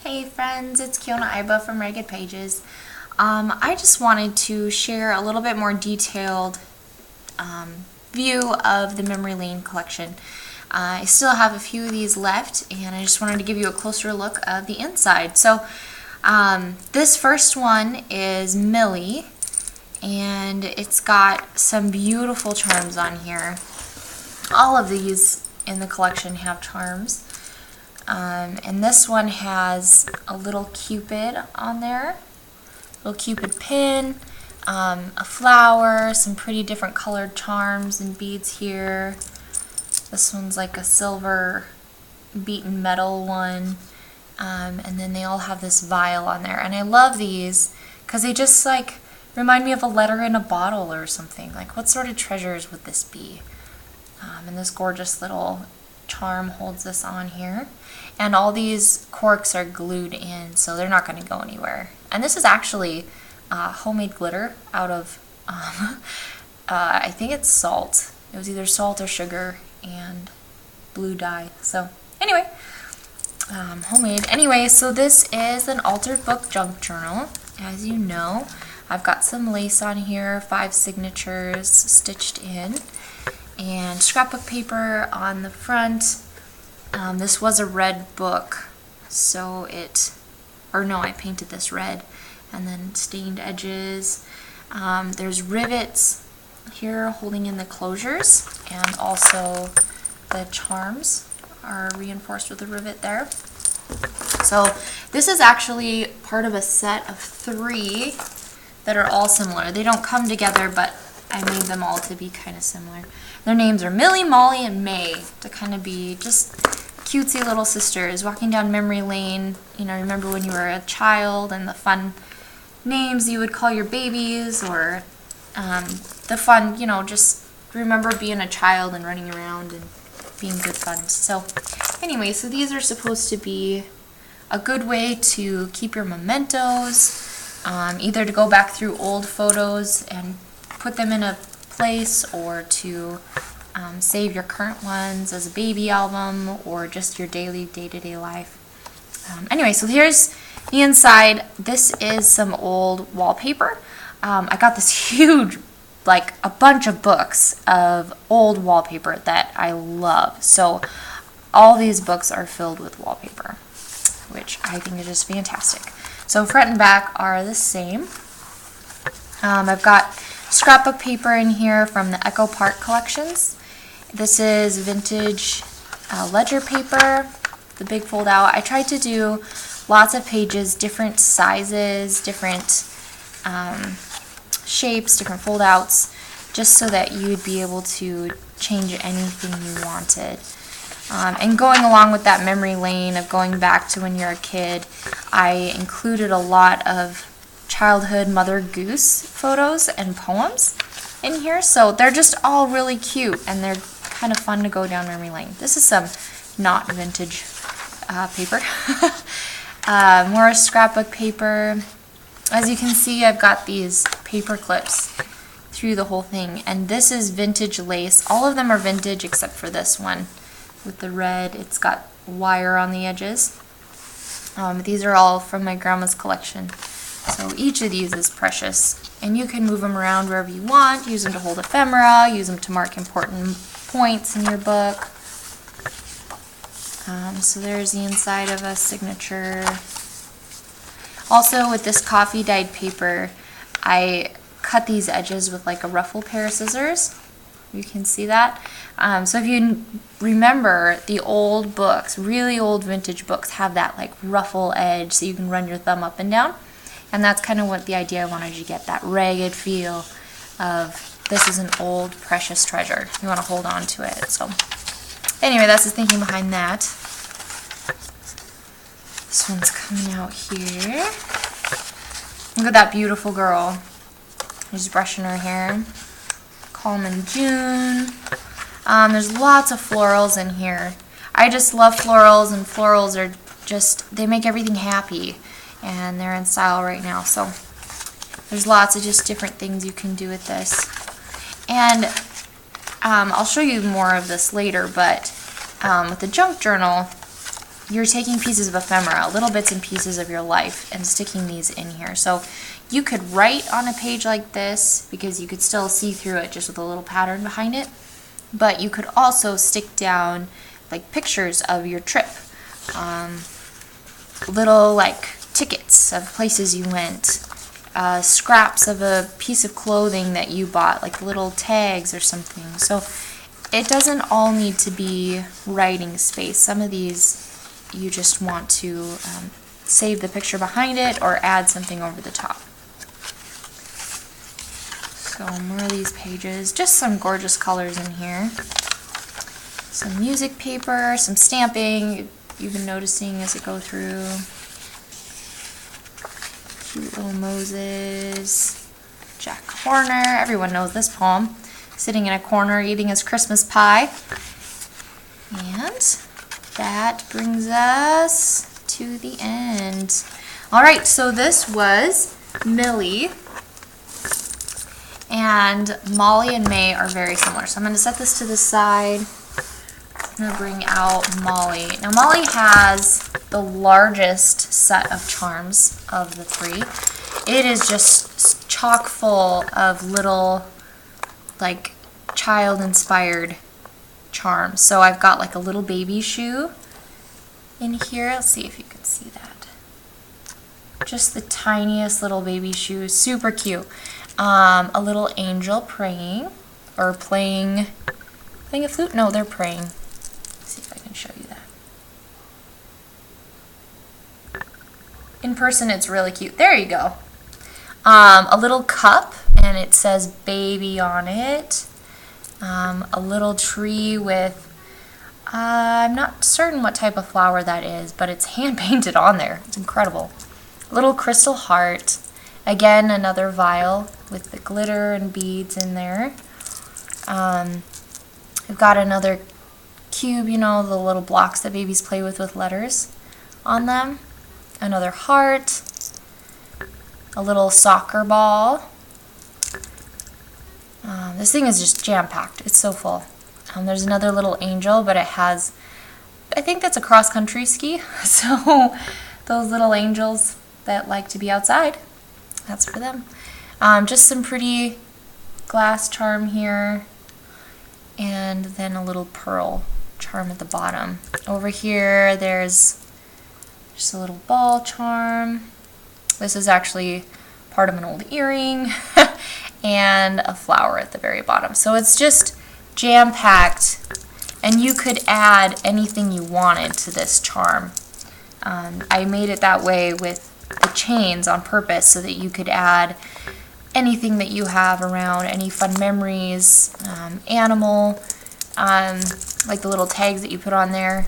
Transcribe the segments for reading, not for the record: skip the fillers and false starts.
Hey friends, it's Kiona Iba from Ragged Pages. I just wanted to share a little bit more detailed view of the Memory Lane collection. I still have a few of these left, and I just wanted to give you a closer look of the inside. So this first one is Millie, and it's got some beautiful charms on here. All of these in the collection have charms. And this one has a little Cupid on there, little Cupid pin, a flower, some pretty different colored charms and beads here. This one's like a silver beaten metal one, and then they all have this vial on there. And I love these because they just like remind me of a letter in a bottle or something. Like, what sort of treasures would this be? And this gorgeous little charm holds this on here, and all these corks are glued in, so they're not going to go anywhere. And this is actually homemade glitter out of I think it's salt. It was either salt or sugar and blue dye. So anyway, homemade. Anyway, so this is an altered book junk journal. As you know, I've got some lace on here, 5 signatures stitched in, and scrapbook paper on the front. This was a red book, so I painted this red, and then stained edges. There's rivets here holding in the closures, and also the charms are reinforced with a rivet there. So this is actually part of a set of 3 that are all similar. They don't come together, but I made them all to be kind of similar. Their names are Millie, Molly, and May, to kind of be just cutesy little sisters walking down memory lane. You know, remember when you were a child and the fun names you would call your babies, or the fun, just remember being a child and running around and being good fun. So anyway, so these are supposed to be a good way to keep your mementos, either to go back through old photos and put them in a place, or to save your current ones as a baby album, or just your daily day-to-day life. Anyway, so here's the inside. This is some old wallpaper. I got this huge, like a bunch of books of old wallpaper that I love. So all these books are filled with wallpaper, which I think is just fantastic. So front and back are the same. I've got scrapbook paper in here from the Echo Park collections. This is vintage ledger paper, the big fold out. I tried to do lots of pages, different sizes, different shapes, different fold outs, just so that you'd be able to change anything you wanted. And going along with that memory lane of going back to when you're a kid, I included a lot of childhood Mother Goose photos and poems in here, so they're just all really cute, and they're kind of fun to go down memory lane. This is some not vintage paper. More scrapbook paper. As you can see, I've got these paper clips through the whole thing, and this is vintage lace. All of them are vintage except for this one with the red. It's got wire on the edges. These are all from my grandma's collection. So each of these is precious, and you can move them around wherever you want, use them to hold ephemera, use them to mark important points in your book. So there's the inside of a signature. Also, with this coffee dyed paper, I cut these edges with like a ruffle pair of scissors. You can see that. So if you remember, the old books, really old vintage books, have that like ruffle edge so you can run your thumb up and down. And that's kind of what the idea I wanted you to get, that ragged feel of this is an old precious treasure. You want to hold on to it. So anyway, that's the thinking behind that. This one's coming out here. Look at that beautiful girl. She's brushing her hair. Calm in June. There's lots of florals in here. I just love florals, and florals are just, they make everything happy. And they're in style right now, so there's lots of just different things you can do with this. And I'll show you more of this later, but with the junk journal, you're taking pieces of ephemera, little bits and pieces of your life, and sticking these in here. So you could write on a page like this because you could still see through it just with a little pattern behind it. But you could also stick down like pictures of your trip, little like tickets of places you went, scraps of a piece of clothing that you bought, like little tags or something. So it doesn't all need to be writing space. Some of these you just want to save the picture behind it or add something over the top. So more of these pages, just some gorgeous colors in here. Some music paper, some stamping you've been noticing as it go through. Cute little Moses. Jack Horner, everyone knows this poem. Sitting in a corner eating his Christmas pie. And that brings us to the end. Alright, so this was Millie. And Molly and May are very similar. So I'm going to set this to the side. I'm going to bring out Molly. Now Molly has the largest set of charms of the three. It is just chock full of little, like, child-inspired charms. So I've got like a little baby shoe in here. Let's see if you can see that. Just the tiniest little baby shoe, super cute. A little angel praying, or playing a flute? No, they're praying. Let's see if I can show you that. In person, it's really cute. There you go. A little cup, and it says baby on it. A little tree with, I'm not certain what type of flower that is, but it's hand painted on there. It's incredible. A little crystal heart. Again, another vial with the glitter and beads in there. We've got another cube, you know, the little blocks that babies play with letters on them. Another heart. A little soccer ball. This thing is just jam-packed. It's so full. There's another little angel, but it has, I think that's a cross-country ski. So those little angels that like to be outside, that's for them. Just some pretty glass charm here, and then a little pearl charm at the bottom. Over here, there's just a little ball charm. This is actually part of an old earring, and a flower at the very bottom. So it's just jam-packed, and you could add anything you wanted to this charm. I made it that way with the chains on purpose so that you could add anything that you have around, any fun memories, animal, like the little tags that you put on their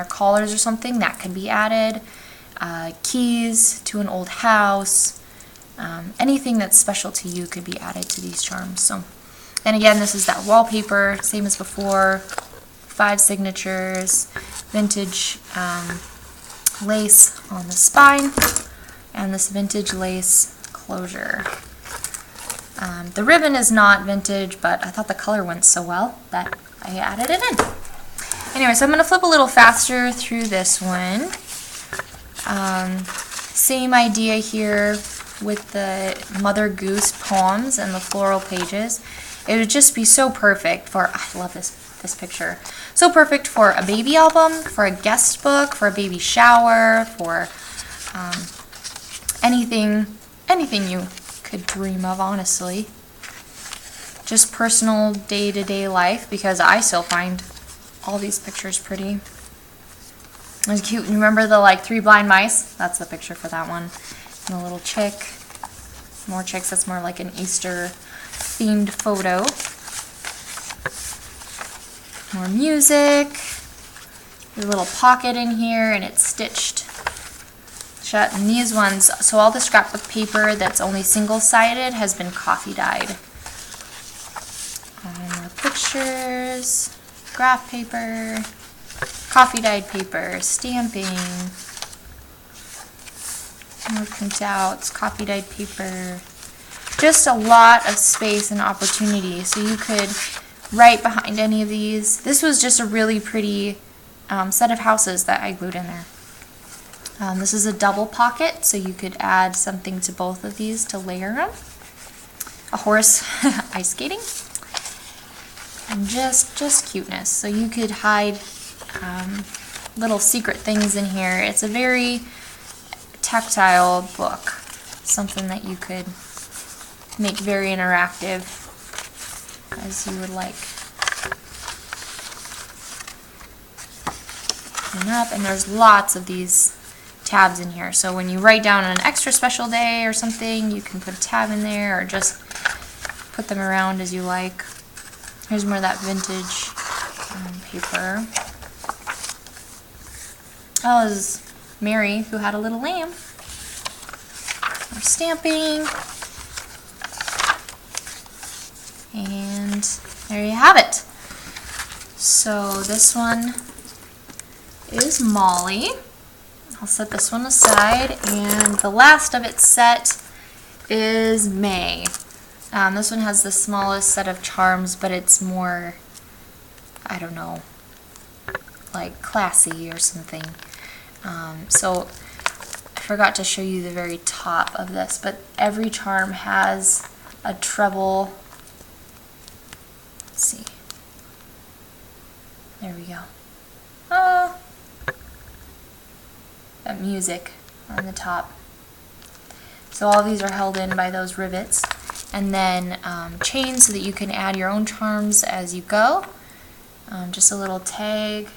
collars or something, that could be added. Keys to an old house, anything that's special to you could be added to these charms. So, and again, this is that wallpaper, same as before, 5 signatures, vintage lace on the spine, and this vintage lace closure. The ribbon is not vintage, but I thought the color went so well that I added it in. Anyway, so I'm going to flip a little faster through this one. Same idea here with the Mother Goose poems and the floral pages. It would just be so perfect for, I love this picture, so perfect for a baby album, for a guest book, for a baby shower, for anything you could dream of, honestly. Just personal day-to-day life, because I still find all these pictures pretty. It's cute. Remember the like 3 blind mice? That's the picture for that one. And a little chick. More chicks. That's more like an Easter themed photo. More music. There's a little pocket in here, and it's stitched shut. And these ones, so all the scrapbook paper that's only single-sided has been coffee dyed. More pictures, graph paper, coffee dyed paper, stamping, more printouts, coffee dyed paper. Just a lot of space and opportunity, so you could write behind any of these. This was just a really pretty set of houses that I glued in there. This is a double pocket, so you could add something to both of these to layer them. A horse ice skating. And just cuteness. So you could hide little secret things in here. It's a very tactile book. Something that you could make very interactive as you would like. And there's lots of these tabs in here. So when you write down an extra special day or something, you can put a tab in there or just put them around as you like. Here's more of that vintage paper. Oh, this is Mary who had a little lamb. More stamping. And there you have it. So this one is Molly. I'll set this one aside, and the last of its set is May. This one has the smallest set of charms, but it's more, I don't know, like classy or something. So I forgot to show you the very top of this, but every charm has a treble. Let's see. There we go. Oh, that music on the top. So all these are held in by those rivets, and then chains so that you can add your own charms as you go. Just a little tag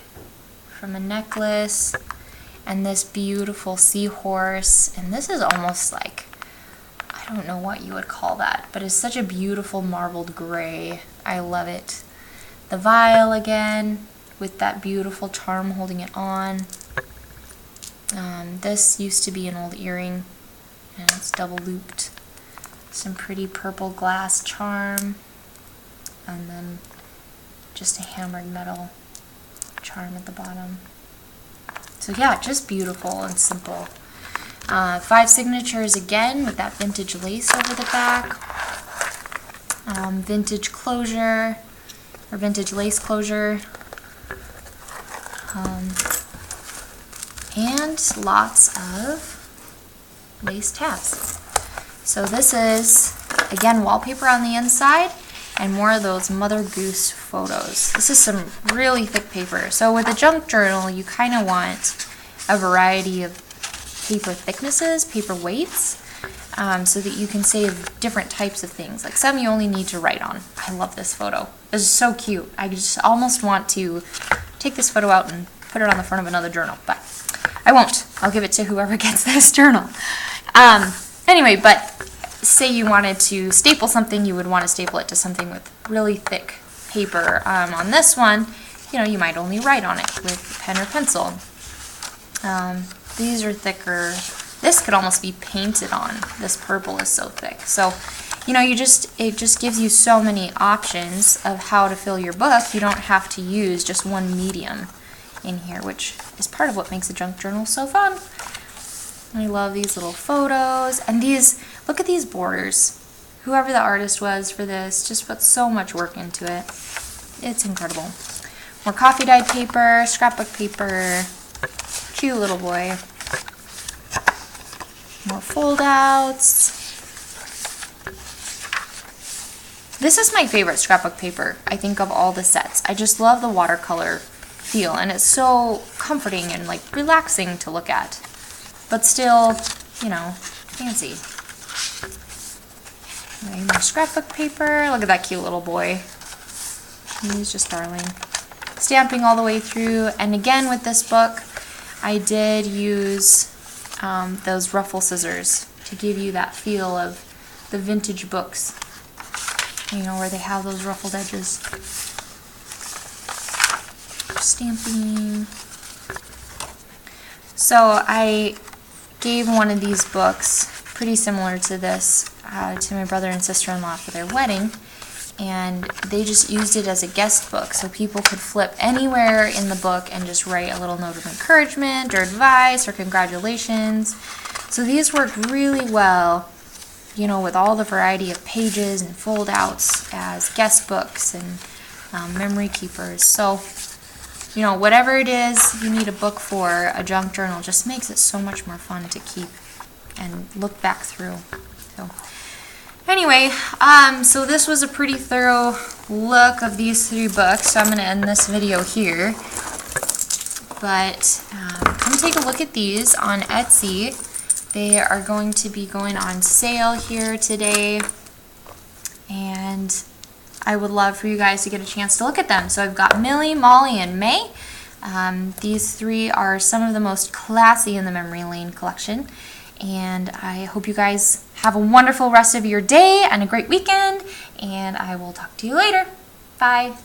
from a necklace, and this beautiful seahorse, and this is almost like, I don't know what you would call that, but it's such a beautiful marbled gray. I love it. The vial again with that beautiful charm holding it on. This used to be an old earring, and it's double looped. Some pretty purple glass charm, and then just a hammered metal charm at the bottom. So yeah, just beautiful and simple. 5 signatures again with that vintage lace over the back. Vintage closure, or vintage lace closure. And lots of lace tabs. So this is, again, wallpaper on the inside, and more of those Mother Goose photos. This is some really thick paper. So with a junk journal, you kind of want a variety of paper thicknesses, paper weights, so that you can save different types of things. Like some you only need to write on. I love this photo. This is so cute. I just almost want to take this photo out and put it on the front of another journal, but I won't. I'll give it to whoever gets this journal. Anyway, but say you wanted to staple something, you would want to staple it to something with really thick paper. On this one, you might only write on it with pen or pencil. These are thicker. This could almost be painted on. This purple is so thick. So, it just gives you so many options of how to fill your book. You don't have to use just one medium in here, which is part of what makes a junk journal so fun. I love these little photos, and look at these borders. Whoever the artist was for this just put so much work into it. It's incredible. More coffee dyed paper, scrapbook paper, cute little boy. More fold outs. This is my favorite scrapbook paper, I think, of all the sets. I just love the watercolor feel, and it's so comforting and like relaxing to look at, but still, fancy. Okay, more scrapbook paper. Look at that cute little boy. He's just darling. Stamping all the way through, and again with this book, I did use those ruffle scissors to give you that feel of the vintage books, where they have those ruffled edges. Stamping. So I gave one of these books, pretty similar to this, to my brother and sister-in-law for their wedding, and they just used it as a guest book, so people could flip anywhere in the book and just write a little note of encouragement or advice or congratulations. So these work really well, with all the variety of pages and fold outs as guest books and memory keepers. So you know, whatever it is you need a book for, a junk journal just makes it so much more fun to keep and look back through. So anyway, so this was a pretty thorough look of these 3 books, so I'm going to end this video here. But come take a look at these on Etsy. They are going to be going on sale here today, and I would love for you guys to get a chance to look at them. So I've got Millie, Molly, and May. These 3 are some of the most classy in the Memory Lane collection, and I hope you guys have a wonderful rest of your day and a great weekend, and I will talk to you later. Bye.